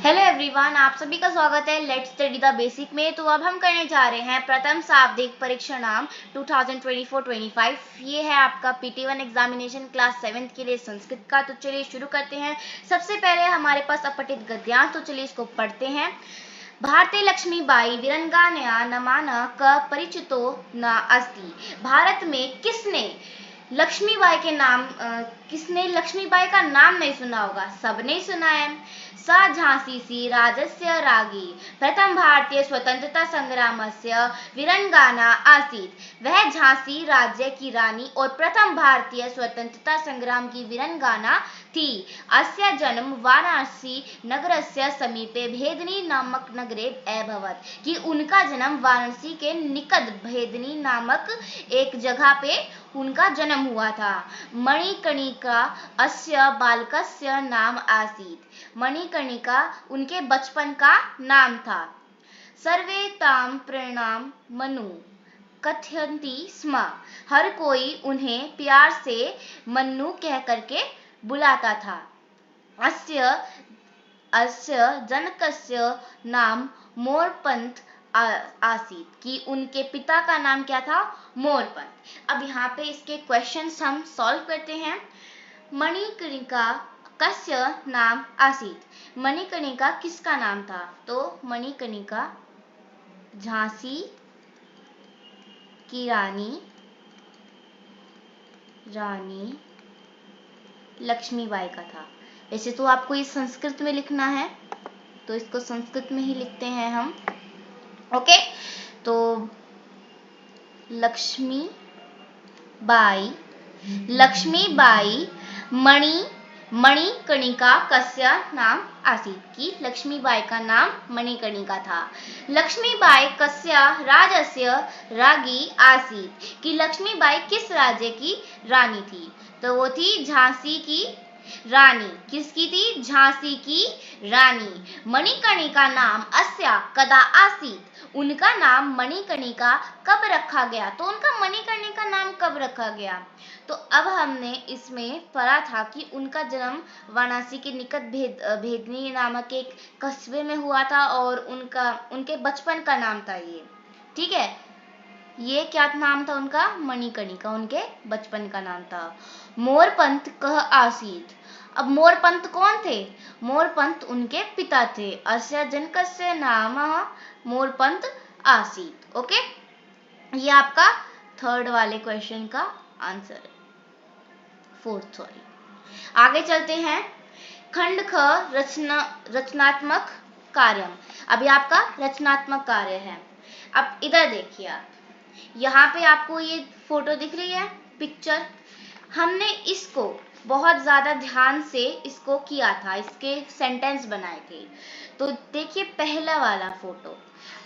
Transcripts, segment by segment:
Hello everyone, आप सभी का स्वागत है लेट्स स्टडी द बेसिक में। तो अब हम करने जा रहे हैं प्रथम शाब्दिक परीक्षा नाम 2024-25। ये है आपका PT1 एग्जामिनेशन क्लास 7th के लिए संस्कृत का। तो चलिए शुरू करते हैं। सबसे पहले हमारे पास अपठित गद्यांश, तो चलिए इसको पढ़ते हैं। भारतीय लक्ष्मीबाई वीरंगना नामाना का परिचितो न अस्ति। भारत में किसने लक्ष्मीबाई के नाम किसने लक्ष्मीबाई का नाम नहीं सुना होगा? सबने सुना है। सा झांसी सी राज्यस्य रागी प्रथम भारतीय स्वतंत्रता संग्रामस्य वीरंगना आसीत्। वह झांसी राज्य की रानी और प्रथम भारतीय स्वतंत्रता संग्राम की वीरंगना थी। अस्य जन्म वाराणसी नगरस्य समीपे भेदनी नामक नगरे अभवत्। कि उनका जन्म वाराणसी के निकट भेदनी नामक एक जगह पे उनका जन्म हुआ था। मणिकर्णिका अस्य बालकस्य नाम आसीत्। मणिकर्णिका उनके बचपन का नाम था। सर्वे ताम प्रणाम मनु कथयन्ति स्म। हर कोई उन्हें प्यार से मन्नू कह करके बुलाता था। अस्य जनकस्य नाम मोरपंथ आसीत। कि उनके पिता का नाम क्या था? मोरपंथ। अब यहाँ पे इसके क्वेश्चंस हम सॉल्व करते हैं। मणिकर्णिका कस्य नाम आसीत। मणिकर्णिका किसका नाम था? तो मणिकर्णिका झांसी की रानी लक्ष्मीबाई का था। वैसे तो आपको ये संस्कृत में लिखना है, तो इसको संस्कृत में ही लिखते हैं हम। ओके, तो लक्ष्मीबाई मणिकर्णिका कस्य नाम आसीत्। कि लक्ष्मीबाई का नाम मणिकर्णिका था। लक्ष्मीबाई कस्य राज्यस्य रागी आसीत्। कि लक्ष्मीबाई किस राज्य की रानी थी? तो वो थी झांसी की रानी। किसकी थी? झांसी की रानी। मणिकर्णिका नाम अस्या कदा आसीत्। उनका नाम मणिकर्णिका कब रखा गया? तो उनका मणिकर्णिका नाम कब रखा गया? तो अब हमने इसमें पढ़ा था कि उनका जन्म वाराणसी के निकट भेदनी नामक एक कस्बे में हुआ था और उनके बचपन का नाम था ये। ठीक है, ये क्या नाम था उनका? मणिकर्णिका उनके बचपन का नाम था। मोरपंथ कह आसीत। अब मोरपंथ कौन थे? मोरपंथ उनके पिता थे। अस्य जनकस्य नाम मोरपंथ आसीत। ओके, ये आपका थर्ड वाले क्वेश्चन का आंसर है। Fourth, sorry. आगे चलते हैं। खंड ख रचनात्मक कार्यम। अभी आपका रचनात्मक कार्य है। अब इधर देखिए आप, यहाँ पे आपको ये फोटो दिख रही है, पिक्चर। हमने इसको बहुत ज्यादा ध्यान से इसको किया था, इसके सेंटेंस बनाए थे। तो देखिए पहला वाला फोटो,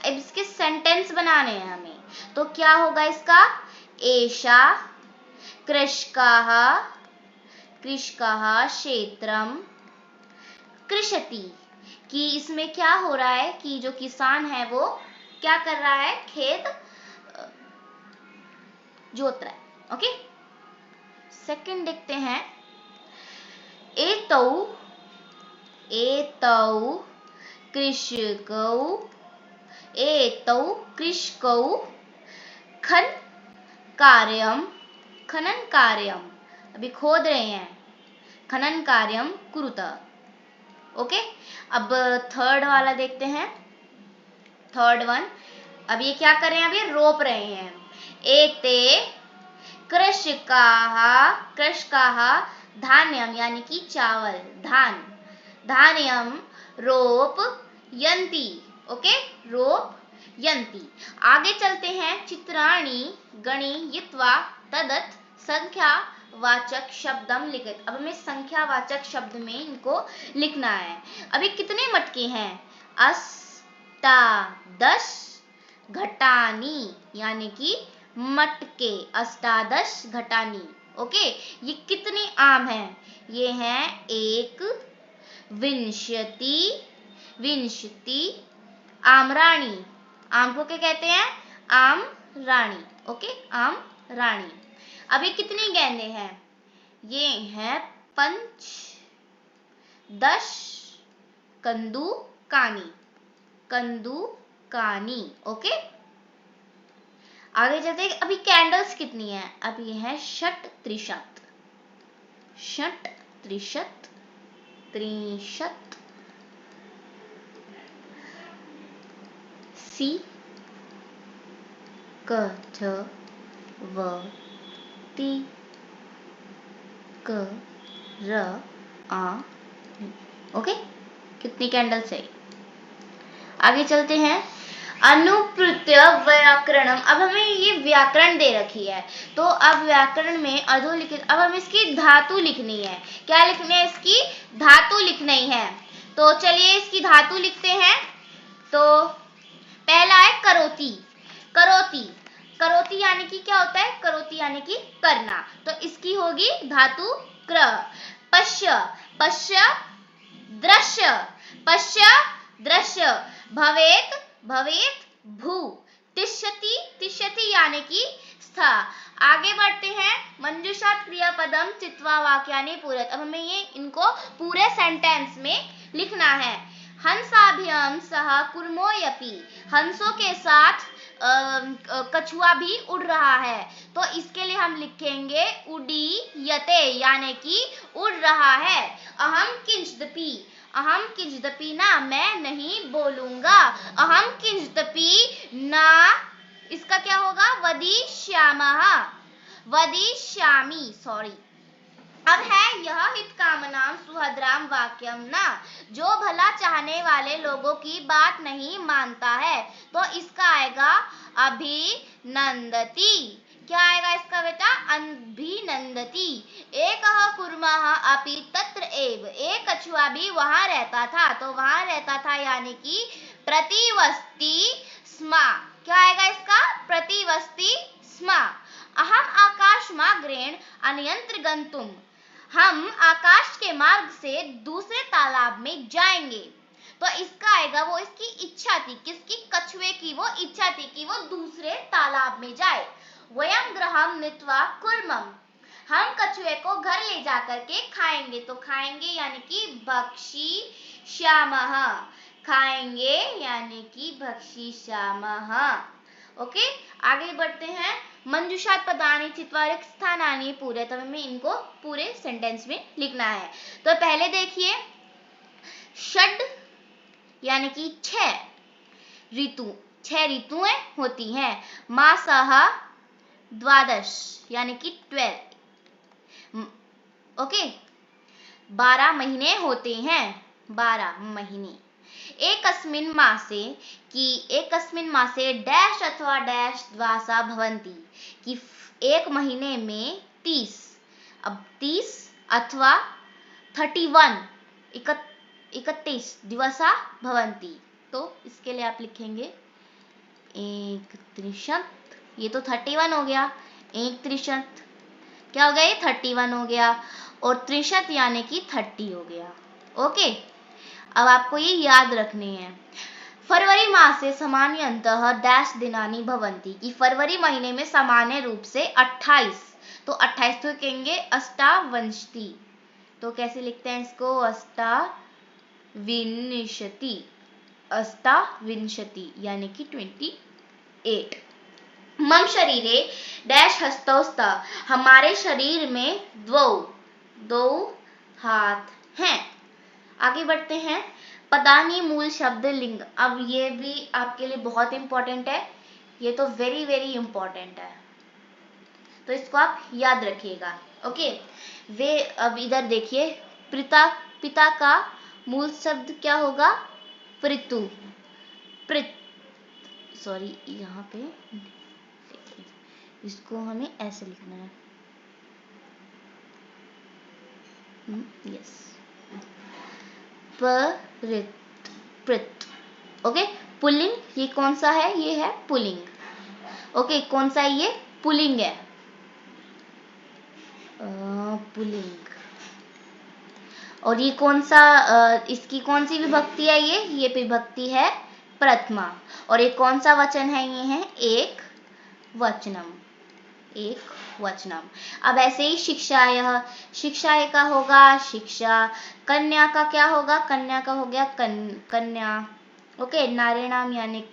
अब इसके सेंटेंस बनाने हैं हमें। तो क्या होगा इसका? एषा कृषकाः क्षेत्रम कृषति। कि इसमें क्या हो रहा है कि जो किसान है वो क्या कर रहा है? खेत जोत रहा है। ओके, सेकंड देखते हैं। एतौ कृषकौ खनन कार्यम अभी खोद रहे हैं। खनन कार्यम कुरुत। ओके, अब थर्ड वाला देखते हैं। थर्ड वन, अब ये क्या कर रहे हैं? अब ये रोप रहे हैं। एते कृषकाः धान्यम यानी कि चावल, धान्यम रोपयन्ति। ओके, रोपयन्ति। आगे चलते हैं। चित्राणि गणयित्वा तदत् संख्यावाचक शब्दम लिखित। अब हमें संख्यावाचक शब्द में इनको लिखना है। अभी कितने मटके हैं? अष्टादश घटानी यानी कि मटके, अष्टादश घटानी। ओके, ये कितने आम हैं? ये हैं 1 आमराणी। आम को क्या कहते हैं? आम रानी। ओके, आम रानी। अब ये कितनी गेंदे हैं? ये हैं 5 10 कंदुकानी, कंदुकानी। ओके, आगे चलते हैं। अभी कैंडल्स कितनी है? अब ये है षट त्रिशत, षट त्रिशत, त्रिशत। सी क थ व ती क र आ। ओके, कितनी कैंडल्स है? आगे चलते हैं। अनुप्रत्यय व्याकरणम। अब हमें ये व्याकरण दे रखी है, तो अब व्याकरण में अधोलिखित, अब हमें इसकी धातु लिखनी है। क्या लिखनी है? इसकी धातु लिखनी है। तो चलिए इसकी धातु लिखते हैं। तो पहला है करोति, करोति, करोति यानी कि क्या होता है? करोति यानी कि करना, तो इसकी होगी धातु क्र। पश्य, पश्य दृश्य, पश्य दृश्य। भवेत, भवेत भू। तिष्ठति, तिष्ठति यानी कि स्था। आगे बढ़ते हैं। मंजूषात् क्रियापदम चित्वा वाक्यानि पूरयत। अब हमें ये इनको पूरे सेंटेंस में लिखना है। हंसाभ्यम सह कुर्मोऽपि। हंसों के साथ कछुआ भी उड़ रहा है, तो इसके लिए हम लिखेंगे उडीयते यानी कि उड़ रहा है। अहम किंचिदपि, अहम किंचिदपि ना, मैं नहीं बोलूंगा। अहम किंचिदपि ना, इसका क्या होगा? वदिष्यामः, वदिष्यामि, सॉरी। अब है यह हितकामनाम सुहद्राम वाक्यम ना, जो भला चाहने वाले लोगों की बात नहीं मानता है, तो इसका आएगा अभिनंदति। क्या आएगा इसका बेटा? अभिनंदति। एकः कुर्मः अपि तत्र एव। एक कछुआ भी वहां रहता था, तो वहां रहता था यानी कि प्रतिवसति स्म। क्या आएगा इसका? प्रतिवसति स्म। अहम आकाशमार्गेण अन्यत्र गन्तुम्। हम आकाश के मार्ग से दूसरे तालाब में जाएंगे, तो इसका आएगा, वो इसकी इच्छा थी। किसकी? कछुए की वो इच्छा थी कि वो दूसरे तालाब में जाए। वयं गृहं नीत्वा कुर्मः। हम कछुए को घर ले जाकर के खाएंगे, तो खाएंगे यानी कि भक्षिष्यामः, खाएंगे यानी कि भक्षिष्यामः। ओके, आगे बढ़ते हैं। मंजूषात् पदानि चित्वा रिक्त स्थानानि पूरयत। हमें इनको पूरे सेंटेंस में लिखना है। तो पहले देखिए, षड यानी कि 6 ऋतु, 6 ऋतुएं होती हैं। मासः द्वादश यानी कि 12। ओके, 12 महीने होते हैं, 12 महीने। एकस्मिन् मासे कि एकस्मिन् मासे डैश अथवा डैश द्वासा भवन्ति, कि एक महीने में 30, अब 30 अथवा 31, 31 दिवसा भवन्ति, तो इसके लिए आप लिखेंगे एक त्रिशत। ये तो 31 हो गया, एक त्रिशत क्या हो गया? ये 31 हो गया, और त्रिशत यानी कि 30 हो गया। ओके, अब आपको ये याद रखने हैं। फरवरी मासे सामान्यतः डैश दिनानि भवन्ति, कि फरवरी महीने में सामान्य रूप से 28, तो 28 तो कहेंगे अष्टाविंशति, तो कैसे लिखते हैं इसको? अष्टाविंशति, अष्टाविंशति यानी कि 28। मम शरीरे डैश हस्तौ स्तः। हमारे शरीर में दो हाथ हैं। आगे बढ़ते हैं। पदानी मूल शब्द लिंग। अब ये भी आपके लिए बहुत इंपॉर्टेंट है, ये तो वेरी वेरी इंपॉर्टेंट है, तो इसको आप याद रखिएगा। ओके, वे अब इधर देखिए, पिता का मूल शब्द क्या होगा? पृतु, सॉरी, यहाँ पे इसको हमें ऐसे लिखना है। यस, पृत। ओके, पुल्लिंग ये कौन सा है? ये है पुल्लिंग। ओके, कौन सा है ये? पुल्लिंग है, पुल्लिंग। और ये कौन सा, इसकी कौन सी विभक्ति है? ये विभक्ति है प्रथमा। और ये कौन सा वचन है? ये है एक वचनम, एक बहुवचनम। अब ऐसे ही शिक्षायः, शिक्षाय का होगा शिक्षा, कन्या का क्या होगा, कन्या का हो गया कन्या। ओके, नारीणाम यानी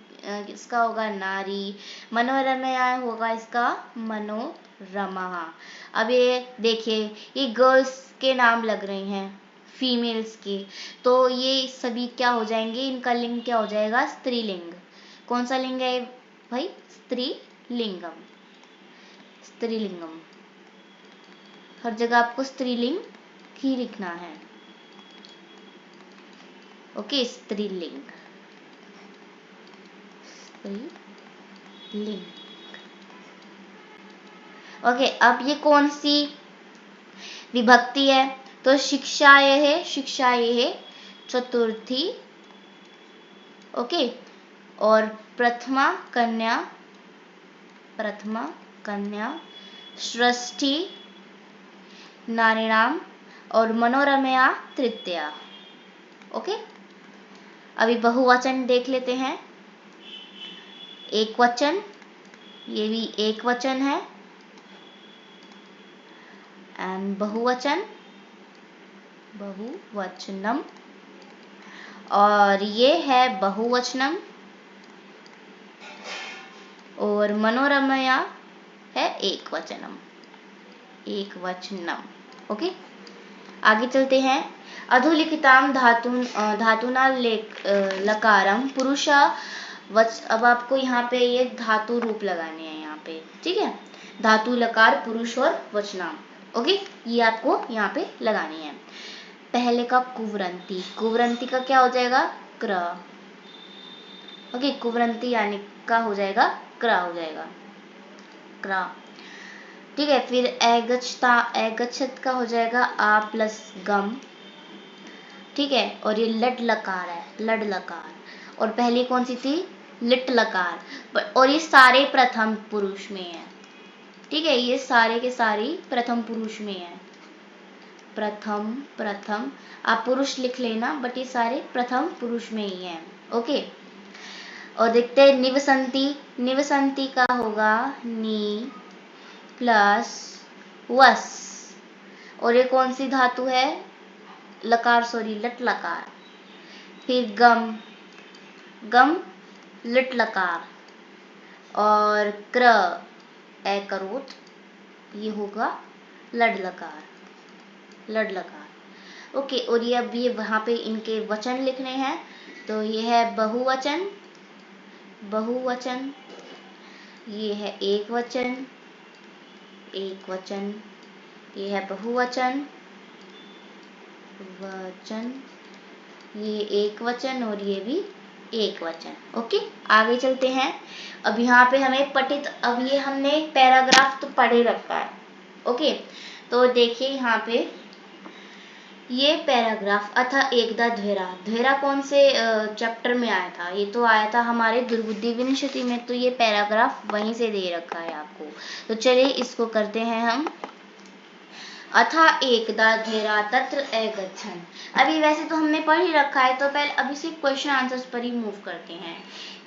इसका होगा नारी, मनोरमया होगा इसका मनोरमा। अब ये देखिए, ये गर्ल्स के नाम लग रहे हैं, फीमेल्स के, तो ये सभी क्या हो जाएंगे, इनका लिंग क्या हो जाएगा, स्त्रीलिंग। कौन सा लिंग है भाई, स्त्रीलिंगम, स्त्रीलिंगम। हर जगह आपको स्त्रीलिंग ही लिखना है। ओके, स्त्रीलिंग, स्त्रीलिंग। ओके, अब ये कौन सी विभक्ति है, तो शिक्षाय है, शिक्षाय है चतुर्थी। ओके, और प्रथमा कन्या, प्रथमा कन्या, षष्ठी नारीणाम, और मनोरमया तृतीया। ओके, अभी बहुवचन देख लेते हैं। एक वचन, ये भी एक वचन है, एंड बहुवचन, बहुवचनम, और ये है बहुवचनम, और मनोरमया है एक वचनम, एक वचनम। ओके, आगे चलते हैं। अधोलिखिताम धातुना लकारम पुरुषा वच। अब आपको यहाँ पे ये धातु रूप लगाने हैं यहाँ पे, ठीक है, धातु लकार पुरुष और वचनाम। ओके, ये आपको यहाँ पे लगानी है। पहले का कुवरंती, कुवरंती का क्या हो जाएगा, क्र। ओके, कुवरंती यानी का हो जाएगा क्र, हो जाएगा क्र, ठीक है। फिर ऐगच्छता, ऐगच्छत का हो जाएगा आ प्लस गम, ठीक है, और ये लड लकार है, लड लकार, और पहली कौन सी थी, लिट लकार, और ये सारे प्रथम पुरुष में है, ठीक है, ये सारे के सारे प्रथम पुरुष में है, प्रथम प्रथम, आप पुरुष लिख लेना, बट ये सारे प्रथम पुरुष में ही है। ओके, और देखते हैं निवसंती, निवसंती का होगा नी प्लस वस, और ये कौन सी धातु है, लकार, सॉरी लट लकार। फिर गम, गम लिट लकार, और क्र ए करोत, ये होगा लड लकार, लड लकार। ओके, और ये अब ये वहां पे इनके वचन लिखने हैं, तो ये है बहुवचन, बहुवचन, ये है एक वचन, एक वचन, ये है बहुवचन, वचन, ये एक वचन, और ये भी एक वचन। ओके, आगे चलते हैं। अब यहाँ पे हमें पठित, अब ये हमने पैराग्राफ तो पढ़े रखा है। ओके, तो देखिए यहाँ पे ये पैराग्राफ, अथा एकदा ध्वेरा, ध्वेरा कौन से चैप्टर में आया था, ये तो आया था हमारे दुर्बुद्धि विंशति में, तो ये पैराग्राफ वहीं से दे रखा है आपको। तो चलिए इसको करते हैं हम। अथा एकदा ध्वेरा तत्र अगच्छन्, अभी वैसे तो हमने पढ़ ही रखा है, तो पहले अभी से क्वेश्चन आंसर्स पर ही मूव करते हैं।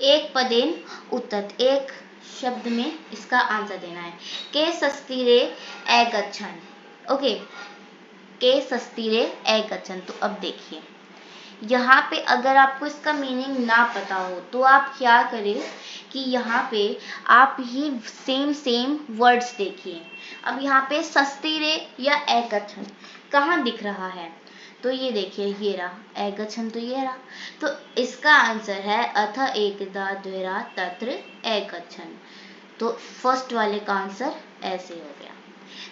एक पदेन उत्तर, एक शब्द में इसका आंसर देना है। के सस्तिरे अगच्छन्, ओके, के सस्तिरे अगच्छन्। तो अब देखिए यहाँ पे अगर आपको इसका मीनिंग ना पता हो तो आप क्या करें कि यहाँ पे आप ही सेम वर्ड्स देखिए। अब यहाँ पे सस्तिरे या अगच्छन् कहाँ दिख रहा है, तो ये देखिए, ये रहा अगच्छन्, तो ये रहा, तो इसका आंसर है अथ एकदा द्वेरा तत्र अगच्छन्। तो फर्स्ट वाले का आंसर ऐसे हो गया।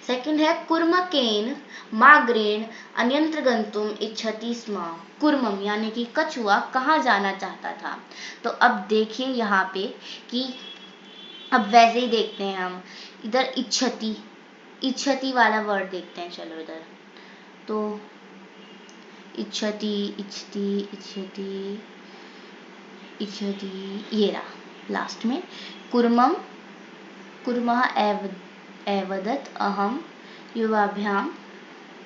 सेकंड है कुर्मकेन माग्रेण अन्यत्र गंतुम इच्छति स्म, कुर्मम यानी कि कछुआ कहाँ जाना चाहता था। तो अब देखिए यहाँ पे कि अब वैसे ही देखते हैं हम, इधर इच्छति, इच्छति वाला वर्ड देखते हैं, चलो इधर, तो इच्छति, इच्छति, इच्छति, इच्छति, ये रहा लास्ट में कुर्मम, कुर्मः एवदत् अहम युवाभ्याम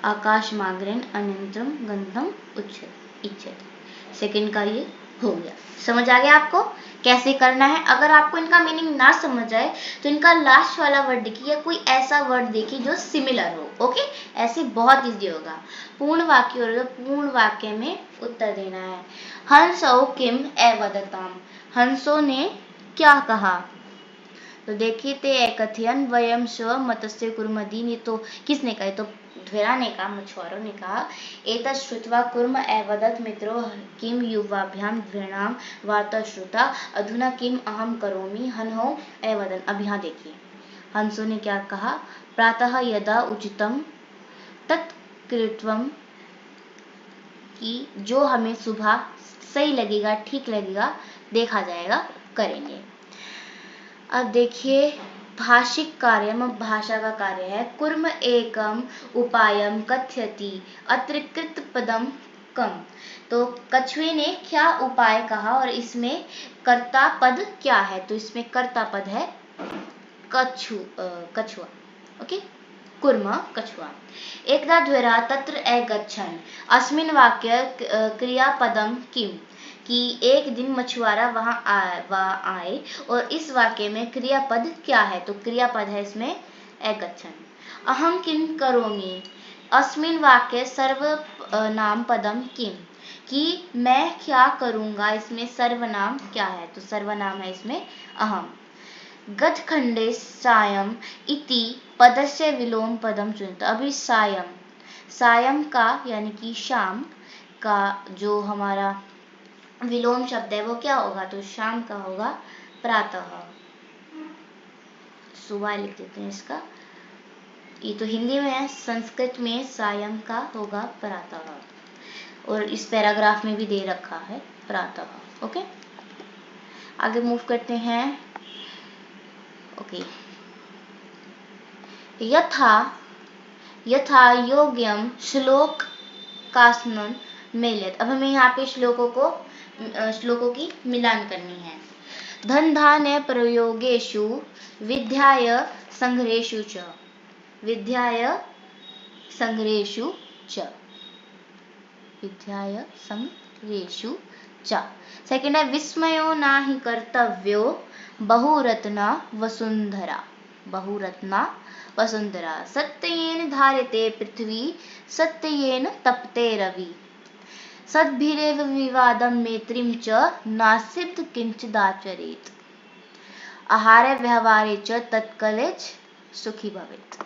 आकाशमाग्रेण अन्यत्रम गंतुम इच्छति। सेकंड का ये हो गया, समझ आ गया आपको। कैसे करना है? अगर आपको इनका मीनिंग ना समझ आए तो इनका लास्ट वाला वर्ड देखिए, या कोई ऐसा वर्ड देखिए जो सिमिलर हो। ओके, ऐसे बहुत इजी होगा। पूर्ण वाक्य और पूर्ण वाक्य में उत्तर देना है। हंसौ किम अवदताम, हंसों ने क्या कहा? तो देखिए, ते कथयन वयम स्व मतस्य कुर्मदीन, ये तो किसने कहा? तो ध्वेरा ने कहा, मछुआरों ने कहा। एतत् श्रुत्वा कुर्म अवदत् मित्रो किम युवाभ्याम द्विणाम वार्ता श्रुता अधुना किम अहम करोमि हन्हो अवदन्। अब यहाँ देखिए, हंसों ने क्या कहा? प्रातः यदा उचितम तत् कृत्वम, कि जो हमें सुबह सही लगेगा, ठीक लगेगा, देखा जाएगा, करेंगे। अब देखिए, भाषिक कार्य, भाषा का कार्य है। कुर्म एकम उपायम कथयति अत्र कृत पदम कम। तो कछुए ने क्या उपाय कहा और इसमें कर्ता पद क्या है? तो इसमें कर्ता पद है कछुआ। ओके, कुर्म कछुआ। एकदा द्वेरा तत्र अगच्छन्, अस्मिन् वाक्य क्रियापदम किम, कि एक दिन मछुआरा वहां आए और इस वाक्य में क्रियापद क्या है? तो क्रियापद है इसमें अगच्छन्। अहम किम करोमि, अस्मिन् वाक्य सर्वनाम पदम किम, कि मैं क्या करूंगा, इसमें सर्वनाम क्या है? तो सर्वनाम है इसमें अहम। गतखंडे सायं इति पदस्य विलोम पदम चुनित। अभी सायं, सायं का यानी कि शाम का जो हमारा विलोम शब्द है वो क्या होगा? तो शाम का होगा प्रातः। सुबह लिख देते हैं इसका, ये तो हिंदी में है, संस्कृत में सायं का होगा प्रातः, और इस पैराग्राफ में भी दे रखा है प्रातः। ओके, आगे मूव करते हैं। ओके, यथा योग्यम श्लोक कास्मन मेलियत। अब हमें यहाँ पे श्लोकों की मिलान करनी है। धन धान्य प्रयोगेषु विद्याय संग्रहेषु च, विद्याय संग्रहेषु च, विद्याय संग्रहेषु च। सेकंड है विस्मयो नाहि कर्तव्यो बहुरत्ना वसुंधरा, बहुरत्ना वसुंधरा। सत्येन धार्यते पृथ्वी सत्येन तपते रवि, सद्भिरेव विवादं मैत्रीं च नासिद्ध किंचिदाचरेत्, आहारे व्यवहारे च तत्कलेच सुखी भवेत्।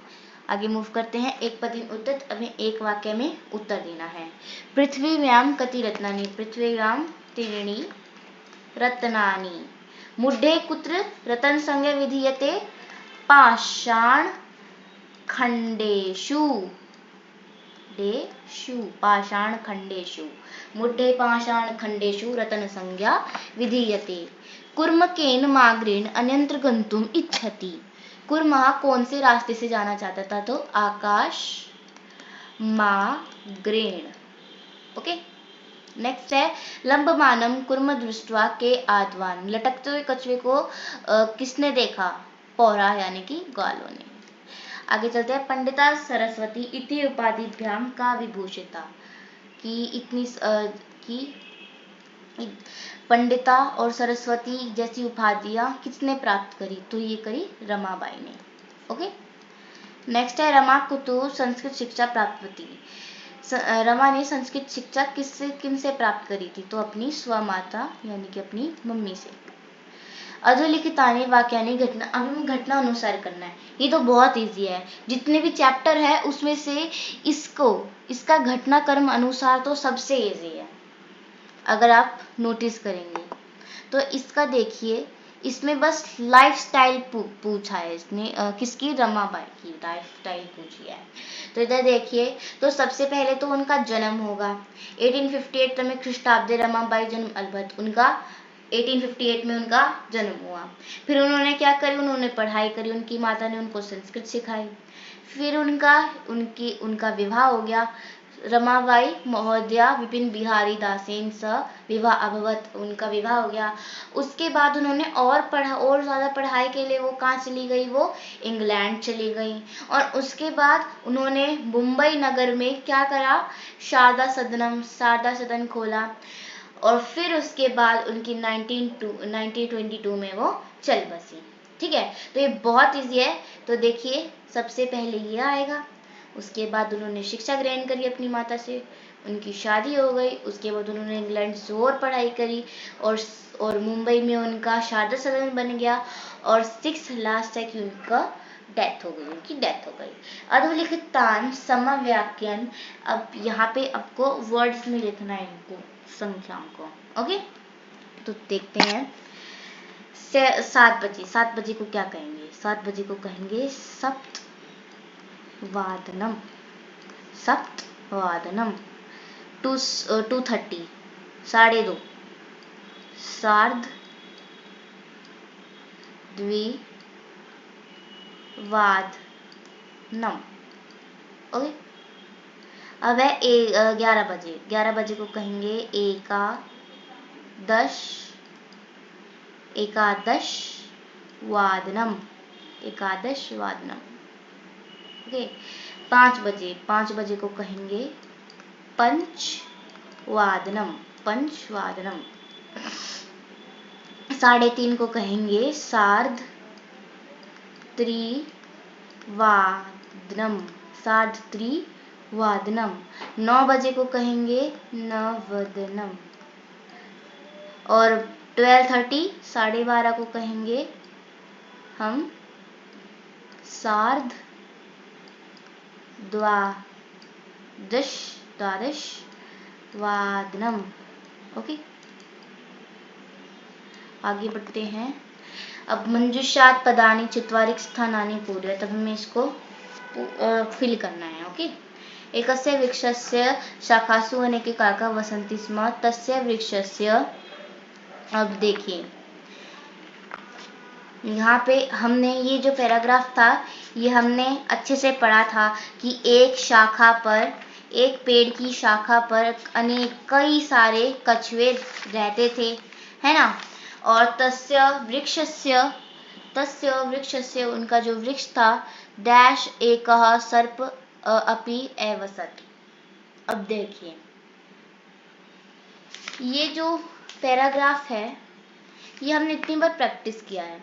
आगे मूव करते हैं। एक पद उत्तर, अभी एक वाक्य में उत्तर देना है। पृथ्वीव्यां कति रत्नानि, पृथ्वीव्यां त्रीणि रत्नानि। मुड्डे कुत्र रतन संज्ञा विधीयते पाषाण खंडेषु, पाषाण खंडेषु, मुड्डे पाषाण खंडेषु रतन संज्ञा विधीयते। कुर्मकेन मार्गेण अन्यत्र गंतुम इच्छति। कुर्मा कौन से रास्ते से जाना चाहता था? तो आकाश मार्गेण। ओके, नेक्स्ट है लंबमानम कुर्म दृष्ट्वा के आद्वान। लटकते हुए कछुए को किसने देखा? पौरा यानी कि ग्वालों ने। आगे चलते हैं। पंडिता सरस्वती इति उपाधिभ्याम का विभूषिता, कि इतनी की पंडिता और सरस्वती जैसी उपाधियां किसने प्राप्त करी? तो ये करी रमाबाई ने। ओके, नेक्स्ट है रमा कुतु संस्कृत शिक्षा प्राप्त। रमा ने संस्कृत शिक्षा किनसे प्राप्त करी थी? तो अपनी स्वमाता यानी कि अपनी मम्मी से। अधोलिखितानि वाक्यानि घटना, अब हमें घटना अनुसार करना है। ये तो बहुत इजी है, जितने भी चैप्टर है उसमें से इसका घटनाक्रम अनुसार तो सबसे इजी है अगर आप नोटिस करेंगे तो। इसका देखिए, इसमें बस लाइफस्टाइल पूछा है इसने, किसकी? रमाबाई की लाइफस्टाइल पूछी है। तो इधर देखिए, तो सबसे पहले तो उनका जन्म होगा 1858 में ख्रीष्टाब्दे रमाबाई जन्म अलबत्त उनका 1858 में उनका जन्म हुआ। फिर उन्होंने क्या करी? उन्होंने पढ़ाई करी, उनकी माता ने उनको संस्कृत सिखाई। फिर उनका विवाह हो गया। रमाबाई महोदया विपिन बिहारी दासेन सह विवाह अभवत, उनका विवाह हो गया। उसके बाद उन्होंने और ज़्यादा पढ़ाई के लिए वो कहाँ चली गई? वो इंग्लैंड चली गई। और उसके बाद उन्होंने मुंबई नगर में क्या करा? शारदा सदन खोला। और फिर उसके बाद उनकी 1922 में वो चल बसी। ठीक है, तो ये बहुत ईजी है। तो देखिए, सबसे पहले ये आएगा, उसके बाद उन्होंने शिक्षा ग्रहण करी अपनी माता से, उनकी शादी हो गई, उसके बाद उन्होंने इंग्लैंड से और पढ़ाई करी और मुंबई में उनका शारदा सदन बन गया और 6 लास्ट है कि उनका डेथ हो गई, उनकी डेथ हो गई। अधोलिखित तान समवाक्यन, अब यहाँ पे आपको वर्ड्स में लिखना है इनको, संख्याओं को। ओके, तो देखते हैं। 7 बजे को क्या कहेंगे? 7 बजे को कहेंगे सप्तवादनम, सप्तवादनम। 2:30 2:30, सार्ध द्विवादनम। ओके, अब है 11 बजे को कहेंगे एकादश वादनम, एकादश वादनम। ओके, 5 बजे को कहेंगे पंचवादनम, पंचवादनम। 3:30 को कहेंगे सार्ध त्रिवादनम, सार्ध त्रिवादनम। 9 बजे को कहेंगे नवदनम और 12:30 12:30 को कहेंगे हम सार्ध द्वादश वादनम। ओके, आगे बढ़ते हैं। अब मंजुषात् पदानि चत्वारि स्थानानि पूर्य, तब हमें इसको फिल करना है। ओके, एकस्य वृक्षस्य शाखासु अनेके काका वसन्ति स्म, तस्य वृक्षस्य। अब देखिए, यहाँ पे हमने ये जो पैराग्राफ था ये हमने अच्छे से पढ़ा था कि एक शाखा पर, एक पेड़ की शाखा पर कई सारे कछुए रहते थे, है ना। और तस्य वृक्षस्य उनका जो वृक्ष था, डैश एकः सर्प अपि एवसत्। अब देखिए, ये जो पैराग्राफ है ये हमने इतनी बार प्रैक्टिस किया है,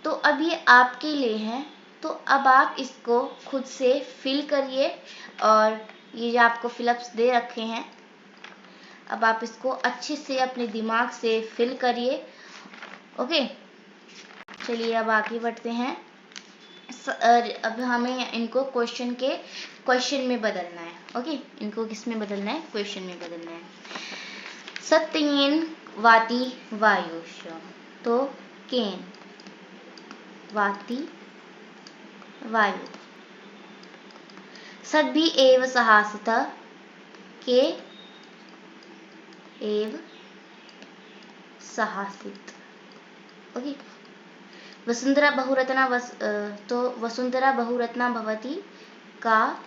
तो अब ये आपके लिए है। तो अब आप इसको खुद से फिल करिए और ये जो आपको फिलअप्स दे रखे हैं, अब आप इसको अच्छे से अपने दिमाग से फिल करिए। ओके, चलिए अब आगे बढ़ते हैं। अब हमें इनको क्वेश्चन में बदलना है। ओके, इनको किस में बदलना है? क्वेश्चन में बदलना है। सत्येन वाति वायुष, तो केन वाति वायु। सद्भि एव सहासित, के एव सहासित। ओके, वसुंधरा बहुरत्ना तो वसुंधरा बहुरत्ना भवति, का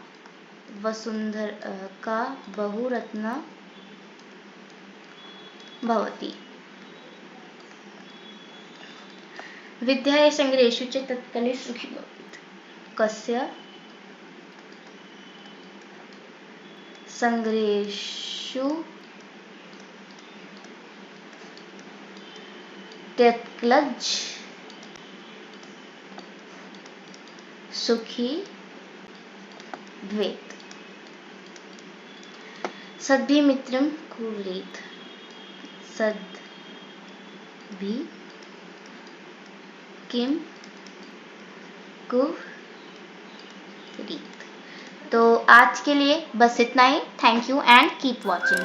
बहुरत्ना भवति। विद्याया संग्रहेषु च तत्काले सुखी भवेत्, कस्य संग्रहेषु तत्कालज सुखी भवेत्। सद्भि मित्रं कुर्वीत, सद्भि किम कुर्वीत। तो आज के लिए बस इतना ही। Thank you and keep watching.